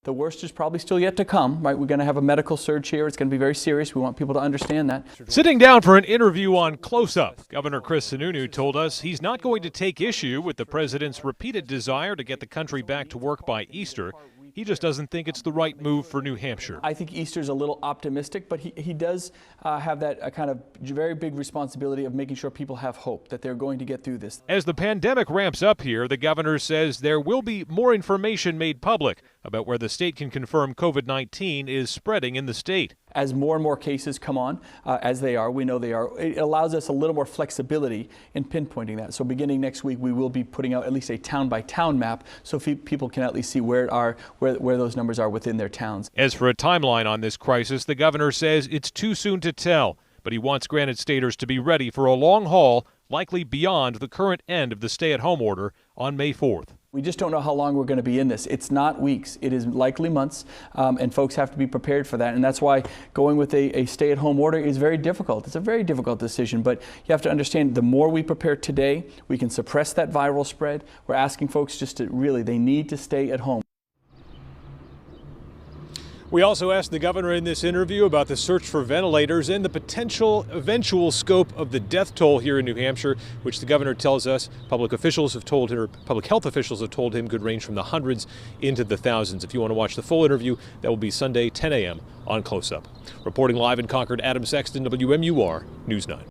The worst is probably still yet to come, right? We're going to have a medical surge here. It's going to be very serious. We want people to understand that. Sitting down for an interview on Close Up, Governor Chris Sununu told us he's not going to take issue with the president's repeated desire to get the country back to work by Easter. He just doesn't think it's the right move for New Hampshire. I think Easter's a little optimistic, but he does have that kind of very big responsibility of making sure people have hope that they're going to get through this. As the pandemic ramps up here, the governor says there will be more information made public about where the state can confirm COVID-19 is spreading in the state. As more and more cases come on, as they are, we know they are, it allows us a little more flexibility in pinpointing that. So beginning next week, we will be putting out at least a town-by-town map so people can at least see where those numbers are within their towns. As for a timeline on this crisis, the governor says it's too soon to tell, but he wants Granite Staters to be ready for a long haul, likely beyond the current end of the stay-at-home order on May 4th. We just don't know how long we're going to be in this. It's not weeks. It is likely months, and folks have to be prepared for that. And that's why going with a stay-at-home order is very difficult. It's a very difficult decision, but you have to understand the more we prepare today, we can suppress that viral spread. We're asking folks just to they need to stay at home. We also asked the governor in this interview about the search for ventilators and the potential eventual scope of the death toll here in New Hampshire, which the governor tells us public health officials have told him could range from the hundreds into the thousands. If you want to watch the full interview, that will be Sunday, 10 a.m. on Close Up. Reporting live in Concord, Adam Sexton, WMUR News 9.